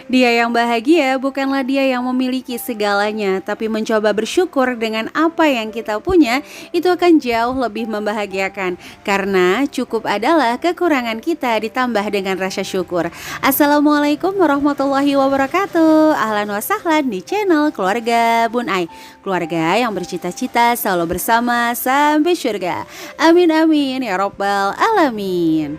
Dia yang bahagia bukanlah dia yang memiliki segalanya, tapi mencoba bersyukur dengan apa yang kita punya, itu akan jauh lebih membahagiakan. Karena cukup adalah kekurangan kita ditambah dengan rasa syukur. Assalamualaikum warahmatullahi wabarakatuh. Ahlan wa sahlan di channel Keluarga Bun Ai. Keluarga yang bercita-cita selalu bersama sampai surga. Amin amin ya robbal alamin.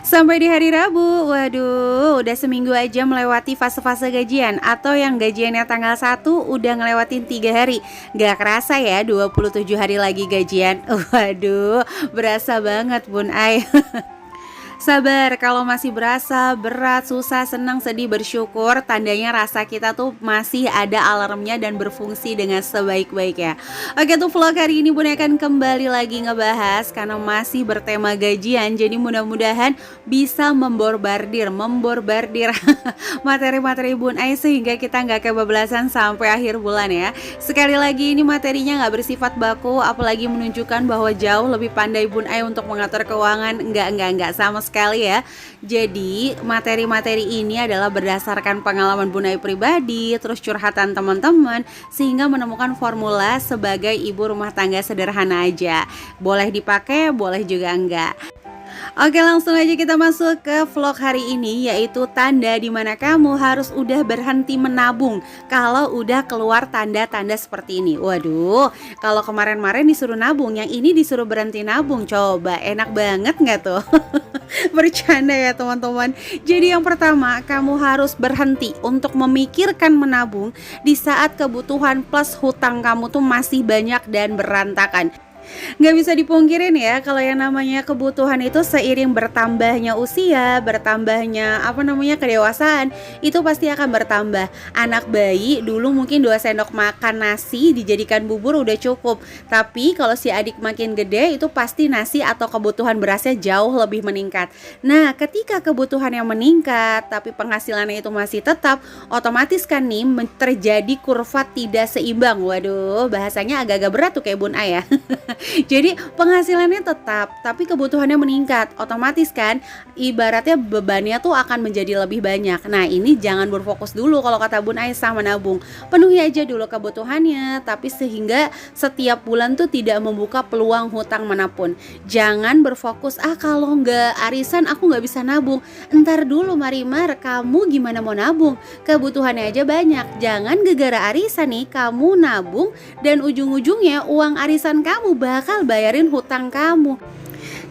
Sampai di hari Rabu, waduh udah seminggu aja melewati fase-fase gajian. Atau yang gajiannya tanggal 1 udah ngelewatin 3 hari. Gak kerasa ya 27 hari lagi gajian. Waduh berasa banget Bun Ai. Sabar, kalau masih berasa berat, susah, senang, sedih, bersyukur, tandanya rasa kita tuh masih ada alarmnya dan berfungsi dengan sebaik-baiknya. Oke tuh vlog hari ini Bun akan kembali lagi ngebahas karena masih bertema gajian. Jadi mudah-mudahan bisa memborbardir materi-materi Bun Ai sehingga kita nggak kebablasan sampai akhir bulan ya. Sekali lagi ini materinya nggak bersifat baku, apalagi menunjukkan bahwa jauh lebih pandai Bun Ai untuk mengatur keuangan. Enggak sama sekali ya. Jadi materi-materi ini adalah berdasarkan pengalaman Bun Ai pribadi, terus curhatan teman-teman, sehingga menemukan formula sebagai ibu rumah tangga sederhana aja. Boleh dipakai, boleh juga enggak. Oke, langsung aja kita masuk ke vlog hari ini, yaitu tanda dimana kamu harus udah berhenti menabung kalau udah keluar tanda-tanda seperti ini. Waduh, kalau kemarin-kemarin disuruh nabung, yang ini disuruh berhenti nabung. Coba enak banget nggak tuh? Bercanda ya teman-teman. Jadi yang pertama, kamu harus berhenti untuk memikirkan menabung di saat kebutuhan plus hutang kamu tuh masih banyak dan berantakan. Nggak bisa dipungkirin ya, kalau yang namanya kebutuhan itu seiring bertambahnya usia, bertambahnya kedewasaan, itu pasti akan bertambah. Anak bayi dulu mungkin 2 sendok makan nasi dijadikan bubur udah cukup. Tapi kalau si adik makin gede, itu pasti nasi atau kebutuhan berasnya jauh lebih meningkat. Nah, ketika kebutuhan yang meningkat tapi penghasilannya itu masih tetap, otomatis kan nih terjadi kurva tidak seimbang. Waduh, bahasanya agak-agak berat tuh kayak Bun Ai ya. Jadi penghasilannya tetap tapi kebutuhannya meningkat, otomatis kan ibaratnya bebannya tuh akan menjadi lebih banyak. Nah ini jangan berfokus dulu kalau kata Bun Ai sama nabung. Penuhi aja dulu kebutuhannya, tapi sehingga setiap bulan tuh tidak membuka peluang hutang manapun. Jangan berfokus kalau nggak arisan aku nggak bisa nabung. Entar dulu Marimar, kamu gimana mau nabung? Kebutuhannya aja banyak. Jangan gegara arisan nih kamu nabung dan ujung-ujungnya uang arisan kamu bakal bayarin hutang kamu.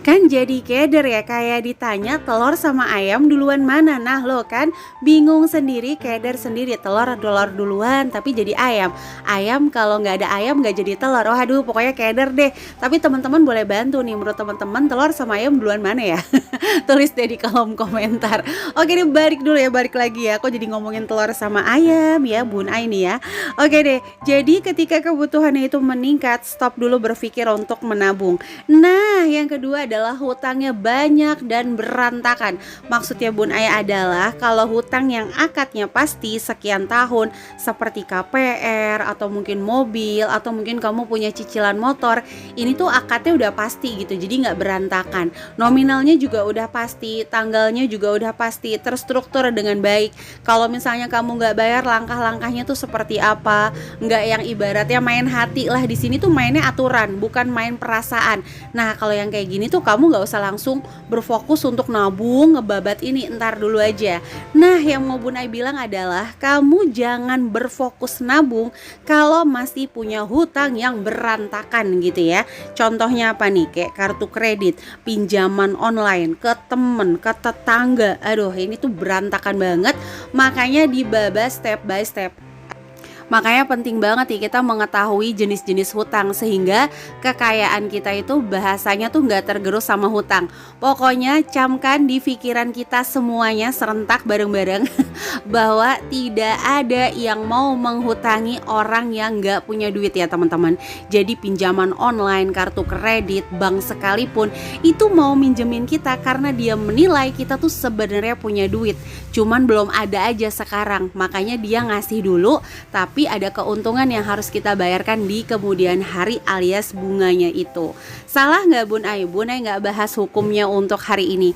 Kan jadi keder ya, kayak ditanya telur sama ayam duluan mana. Nah lo kan bingung sendiri, keder sendiri. Telur duluan tapi jadi ayam. Ayam kalau nggak ada ayam nggak jadi telur. Waduh pokoknya keder deh. Tapi teman-teman boleh bantu nih, menurut teman-teman telur sama ayam duluan mana ya? Tulis deh di kolom komentar. Oke deh, balik lagi ya. Kok jadi ngomongin telur sama ayam ya Bun Ai nih ya. Oke deh, jadi ketika kebutuhannya itu meningkat, stop dulu berpikir untuk menabung. Nah yang kedua adalah hutangnya banyak dan berantakan. Maksudnya Bun Ai adalah kalau hutang yang akadnya pasti sekian tahun, seperti KPR atau mungkin mobil atau mungkin kamu punya cicilan motor, ini tuh akadnya udah pasti gitu, jadi nggak berantakan. Nominalnya juga udah pasti, tanggalnya juga udah pasti, terstruktur dengan baik. Kalau misalnya kamu nggak bayar, langkah-langkahnya tuh seperti apa, nggak yang ibaratnya main hati lah. Di sini tuh mainnya aturan, bukan main perasaan. Nah kalau yang kayak gini tuh kamu gak usah langsung berfokus untuk nabung, ngebabat ini, entar dulu aja. Nah yang mau Bun Ai bilang adalah kamu jangan berfokus nabung kalau masih punya hutang yang berantakan gitu ya. Contohnya apa nih, kayak kartu kredit, pinjaman online, ke temen, ke tetangga. Aduh ini tuh berantakan banget, makanya dibabas step by step. Makanya penting banget ya kita mengetahui jenis-jenis hutang sehingga kekayaan kita itu bahasanya tuh nggak tergerus sama hutang. Pokoknya camkan di pikiran kita semuanya serentak bareng-bareng bahwa tidak ada yang mau menghutangi orang yang nggak punya duit ya teman-teman. Jadi pinjaman online, kartu kredit, bank sekalipun itu mau minjemin kita karena dia menilai kita tuh sebenarnya punya duit. Cuman belum ada aja sekarang, makanya dia ngasih dulu, tapi ada keuntungan yang harus kita bayarkan di kemudian hari alias bunganya itu. Salah nggak Bun Ai? Bun Ai nggak bahas hukumnya untuk hari ini.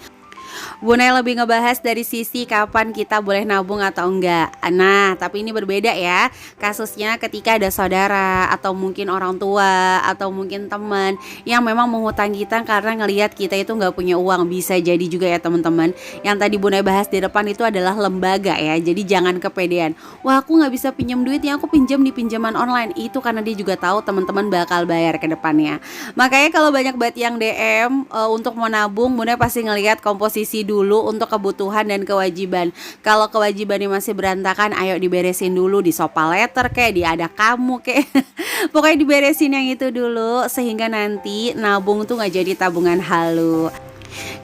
Bun Ai lebih ngebahas dari sisi kapan kita boleh nabung atau enggak. Nah, tapi ini berbeda ya. Kasusnya ketika ada saudara atau mungkin orang tua atau mungkin teman yang memang menghutang kita karena ngelihat kita itu nggak punya uang. Bisa jadi juga ya teman-teman. Yang tadi Bun Ai bahas di depan itu adalah lembaga ya. Jadi jangan kepedean. Wah, aku nggak bisa pinjam duit, yang aku pinjam di pinjaman online. Itu karena dia juga tahu teman-teman bakal bayar ke depannya. Makanya kalau banyak banget yang DM untuk mau nabung, Bun Ai pasti ngelihat komposisi dulu untuk kebutuhan dan kewajiban. Kalau kewajibannya masih berantakan, ayo diberesin dulu di sopa letter kayak di ada kamu kayak pokoknya diberesin yang itu dulu sehingga nanti nabung tuh nggak jadi tabungan halu.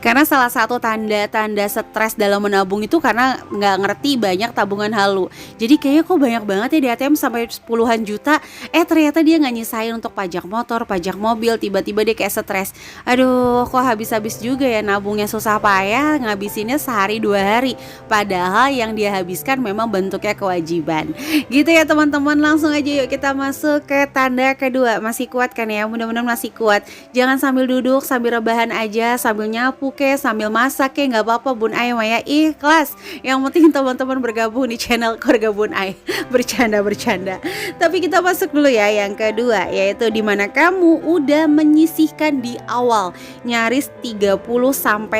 Karena salah satu tanda-tanda stres dalam menabung itu karena nggak ngerti banyak tabungan halu. Jadi kayaknya kok banyak banget ya di ATM sampai puluhan juta. Ternyata dia nggak nyisain untuk pajak motor, pajak mobil. Tiba-tiba dia kayak stres. Aduh, kok habis-habis juga ya nabungnya susah payah, ngabisinnya sehari 2 hari. Padahal yang dia habiskan memang bentuknya kewajiban. Gitu ya teman-teman, langsung aja yuk kita masuk ke tanda kedua. Masih kuat kan ya? Mudah-mudahan masih kuat. Jangan sambil duduk, sambil rebahan aja, sambil nyapu ke, sambil masak ke, nggak apa-apa Bun Ai Maya ikhlas. Yang penting teman-teman bergabung di channel Keluarga Bun Ai. Bercanda. Tapi kita masuk dulu ya yang kedua, yaitu dimana kamu udah menyisihkan di awal nyaris 30-50%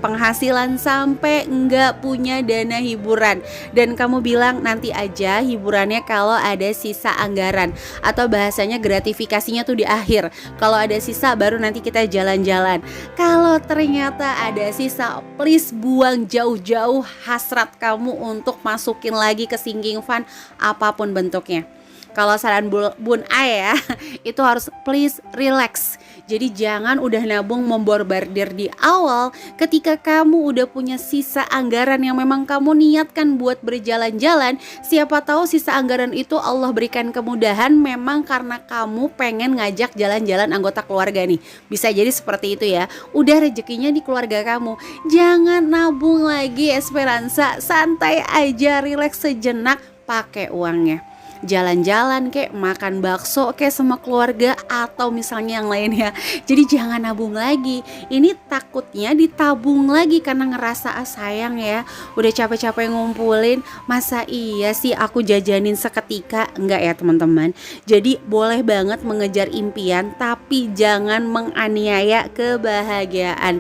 penghasilan sampai nggak punya dana hiburan, dan kamu bilang nanti aja hiburannya kalau ada sisa anggaran, atau bahasanya gratifikasinya tuh di akhir. Kalau ada sisa baru nanti kita jalan-jalan. Kalau ternyata ada sisa, please buang jauh-jauh hasrat kamu untuk masukin lagi ke sinking fund apapun bentuknya. Kalau saran Bun Ai ya, itu harus please relax. Jadi jangan udah nabung memborbardir di awal ketika kamu udah punya sisa anggaran yang memang kamu niatkan buat berjalan-jalan. Siapa tahu sisa anggaran itu Allah berikan kemudahan memang karena kamu pengen ngajak jalan-jalan anggota keluarga nih. Bisa jadi seperti itu ya. Udah rezekinya di keluarga kamu. Jangan nabung lagi Esperanza, santai aja, relax sejenak, pakai uangnya. Jalan-jalan kek, makan bakso kek sama keluarga atau misalnya yang lainnya. Jadi jangan nabung lagi. Ini takutnya ditabung lagi karena ngerasa sayang ya. Udah capek-capek ngumpulin, masa iya sih aku jajanin seketika? Enggak ya teman-teman. Jadi boleh banget mengejar impian, tapi jangan menganiaya kebahagiaan.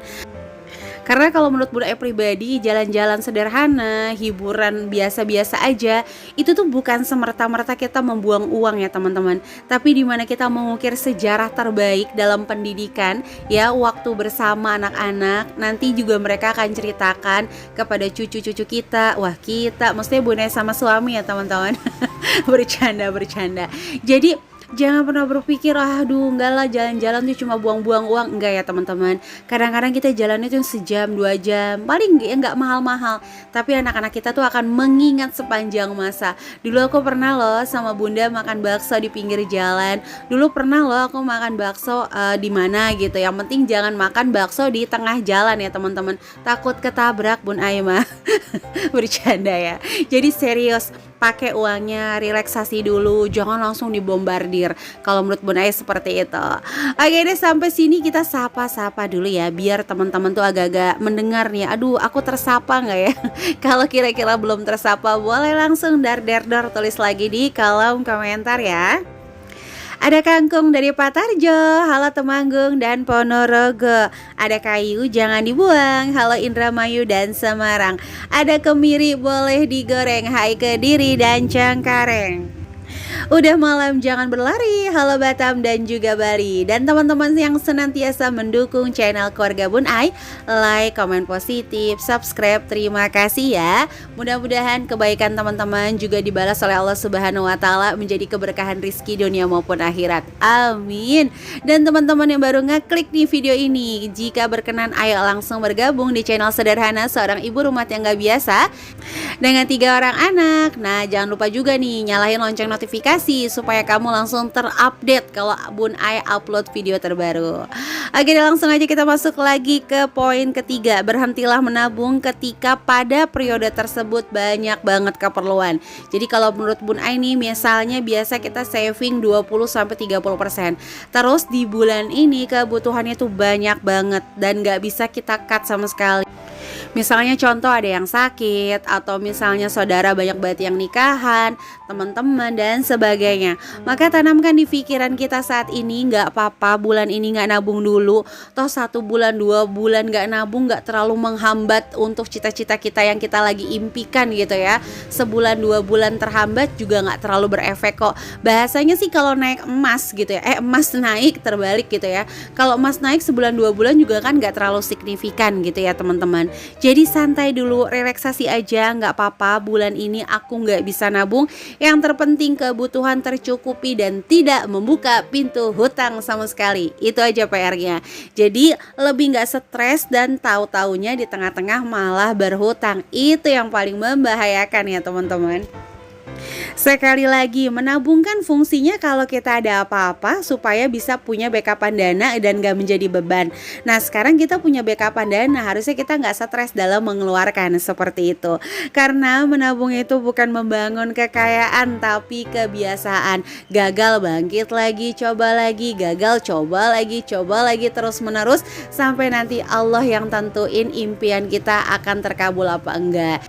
Karena kalau menurut Bun Ai pribadi, jalan-jalan sederhana, hiburan biasa-biasa aja, itu tuh bukan semerta-merta kita membuang uang ya teman-teman. Tapi dimana kita mengukir sejarah terbaik dalam pendidikan ya, waktu bersama anak-anak. Nanti juga mereka akan ceritakan kepada cucu-cucu kita. Wah, kita maksudnya Bun Ai sama suami ya teman-teman. Bercanda. Jadi jangan pernah berpikir, aduh enggak lah jalan-jalan tuh cuma buang-buang uang. Enggak ya teman-teman. Kadang-kadang kita jalan itu sejam 2 jam, paling enggak mahal-mahal, tapi anak-anak kita tuh akan mengingat sepanjang masa. Dulu aku pernah loh sama bunda makan bakso di pinggir jalan. Dulu pernah loh aku makan bakso di mana gitu. Yang penting jangan makan bakso di tengah jalan ya teman-teman. Takut ketabrak Bun Ai mah. Bercanda ya. Jadi serius, pakai uangnya, relaksasi dulu, jangan langsung dibombardir. Kalau menurut Bun Ai seperti itu. Oke deh, sampai sini kita sapa-sapa dulu ya, biar teman-teman tuh agak-agak mendengar nih. Aduh, aku tersapa nggak ya? Kalau kira-kira belum tersapa, boleh langsung dar tulis lagi di kolom komentar ya. Ada kangkung dari Patarjo, halo Temanggung dan Ponorogo. Ada kayu jangan dibuang, halo Indramayu dan Semarang. Ada kemiri boleh digoreng, hai Kediri dan Cengkareng. Udah malam jangan berlari, halo Batam dan juga Bali. Dan teman-teman yang senantiasa mendukung channel Keluarga Bun Ai, like, komen positif, subscribe, terima kasih ya. Mudah-mudahan kebaikan teman-teman juga dibalas oleh Allah Subhanahu wa Ta'ala, menjadi keberkahan rizki dunia maupun akhirat, amin. Dan teman-teman yang baru ngeklik nih video ini, jika berkenan ayo langsung bergabung di channel sederhana seorang ibu rumah tangga biasa dengan 3 orang anak. Nah jangan lupa juga nih nyalain lonceng notifikasi notifikasi supaya kamu langsung terupdate kalau Bun Ai upload video terbaru. Oke, langsung aja kita masuk lagi ke poin ketiga. Berhentilah menabung ketika pada periode tersebut banyak banget keperluan. Jadi kalau menurut Bun Ai nih, misalnya biasa kita saving 20-30%. Terus di bulan ini kebutuhannya tuh banyak banget dan gak bisa kita cut sama sekali. Misalnya contoh ada yang sakit, atau misalnya saudara banyak banget yang nikahan, teman-teman dan sebagainya. Maka tanamkan di pikiran kita saat ini, gak apa-apa bulan ini gak nabung dulu. Toh 1 bulan 2 bulan gak nabung gak terlalu menghambat untuk cita-cita kita yang kita lagi impikan gitu ya. Sebulan 2 bulan terhambat juga gak terlalu berefek kok. Bahasanya sih kalau naik emas gitu ya, emas naik terbalik gitu ya. Kalau emas naik sebulan 2 bulan juga kan gak terlalu signifikan gitu ya teman-teman. Jadi santai dulu, relaksasi aja, nggak apa-apa bulan ini aku nggak bisa nabung. Yang terpenting kebutuhan tercukupi dan tidak membuka pintu hutang sama sekali. Itu aja PR-nya. Jadi lebih nggak stres dan tahu-taunya di tengah-tengah malah berhutang. Itu yang paling membahayakan ya teman-teman. Sekali lagi, menabung kan fungsinya kalau kita ada apa-apa supaya bisa punya backupan dana dan gak menjadi beban. Nah sekarang kita punya backupan dana, harusnya kita gak stres dalam mengeluarkan seperti itu. Karena menabung itu bukan membangun kekayaan tapi kebiasaan. Gagal bangkit lagi, coba lagi, gagal coba lagi terus menerus sampai nanti Allah yang tentuin impian kita akan terkabul apa enggak.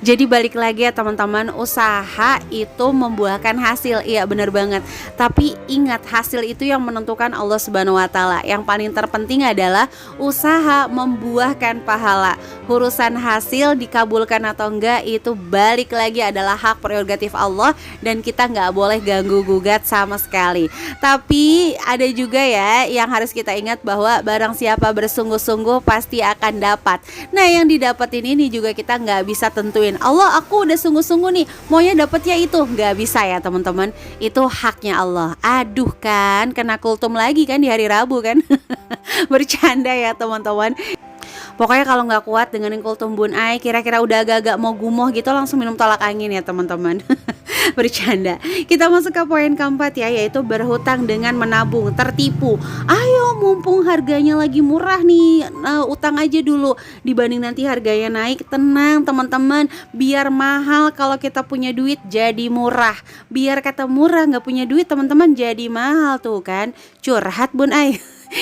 Jadi balik lagi ya teman-teman, usaha itu membuahkan hasil. Iya benar banget. Tapi ingat, hasil itu yang menentukan Allah Subhanahu wa taala. Yang paling terpenting adalah usaha membuahkan pahala. Urusan hasil dikabulkan atau enggak itu balik lagi adalah hak prerogatif Allah dan kita nggak boleh ganggu gugat sama sekali. Tapi ada juga ya yang harus kita ingat bahwa barang siapa bersungguh-sungguh pasti akan dapat. Nah yang didapetin ini juga kita nggak bisa tentuin, Allah aku udah sungguh-sungguh nih maunya dapetnya itu, nggak bisa ya teman-teman. Itu haknya Allah. Aduh kan kena kultum lagi kan di hari Rabu kan. Bercanda ya teman-teman. Pokoknya kalau nggak kuat dengan kultum Bun Ai, kira-kira udah agak-agak mau gumoh gitu, langsung minum tolak angin ya teman-teman. Bercanda. Kita masuk ke poin keempat ya, yaitu berhutang dengan menabung. Tertipu. Ayo mumpung harganya lagi murah nih, utang aja dulu dibanding nanti harganya naik. Tenang teman-teman, biar mahal kalau kita punya duit jadi murah. Biar kata murah nggak punya duit teman-teman jadi mahal tuh kan. Curhat Bun Ai.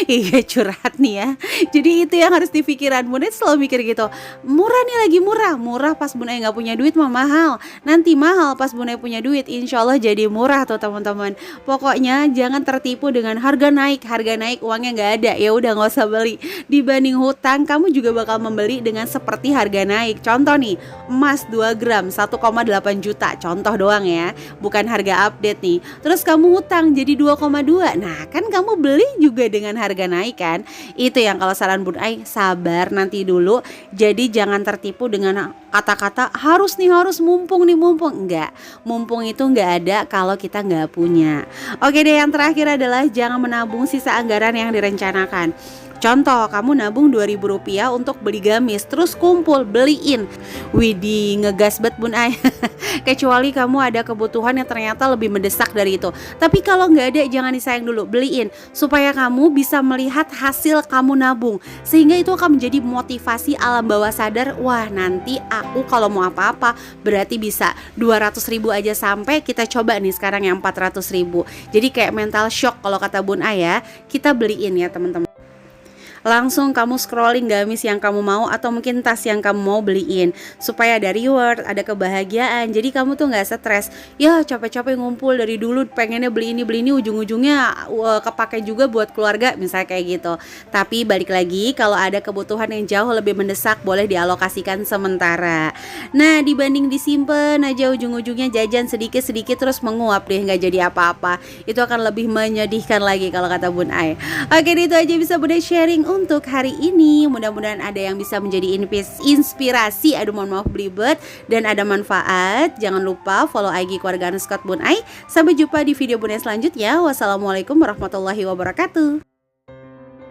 Iya curhat nih ya. Jadi itu yang harus dipikiran. Bun Ai selalu mikir gitu, murah nih lagi murah. Murah pas Bun Ai gak punya duit mah mahal. Nanti mahal pas Bun Ai punya duit, insya Allah jadi murah tuh teman-teman. Pokoknya jangan tertipu dengan harga naik uangnya gak ada, ya udah gak usah beli. Dibanding hutang, kamu juga bakal membeli dengan seperti harga naik. Contoh nih, emas 2 gram 1,8 juta. Contoh doang ya, bukan harga update nih. Terus kamu hutang jadi 2,2. Nah kan kamu beli juga dengan harga naik kan. Itu yang kalau saran Bun Ai, sabar nanti dulu. Jadi jangan tertipu dengan kata-kata harus mumpung. Enggak, mumpung itu enggak ada kalau kita enggak punya. Oke deh, yang terakhir adalah jangan menabung sisa anggaran yang direncanakan. Contoh, kamu nabung Rp2.000 untuk beli gamis, terus kumpul, beliin. Widih, ngegas bet Bun Ai. Kecuali kamu ada kebutuhan yang ternyata lebih mendesak dari itu. Tapi kalau nggak ada, jangan disayang dulu, beliin. Supaya kamu bisa melihat hasil kamu nabung. Sehingga itu akan menjadi motivasi alam bawah sadar. Wah, nanti aku kalau mau apa-apa berarti bisa 200.000 aja sampai. Kita coba nih sekarang yang 400.000. Jadi kayak mental shock kalau kata Bun Ai ya. Kita beliin ya teman-teman. Langsung kamu scrolling gamis yang kamu mau atau mungkin tas yang kamu mau beliin, supaya ada reward, ada kebahagiaan. Jadi kamu tuh gak stres. Ya capek-capek ngumpul dari dulu pengennya beli ini ujung-ujungnya kepake juga buat keluarga misalnya kayak gitu. Tapi balik lagi, kalau ada kebutuhan yang jauh lebih mendesak boleh dialokasikan sementara. Nah dibanding disimpan aja ujung-ujungnya jajan sedikit-sedikit terus menguap deh gak jadi apa-apa. Itu akan lebih menyedihkan lagi kalau kata Bun Ai. Oke, itu aja bisa Bun Ai sharing untuk hari ini. Mudah-mudahan ada yang bisa menjadi inspirasi. Aduh mohon maaf belibet, dan ada manfaat. Jangan lupa follow IG keluarga Scott Bun Ai. Sampai jumpa di video Bun Ai selanjutnya. Wassalamualaikum warahmatullahi wabarakatuh.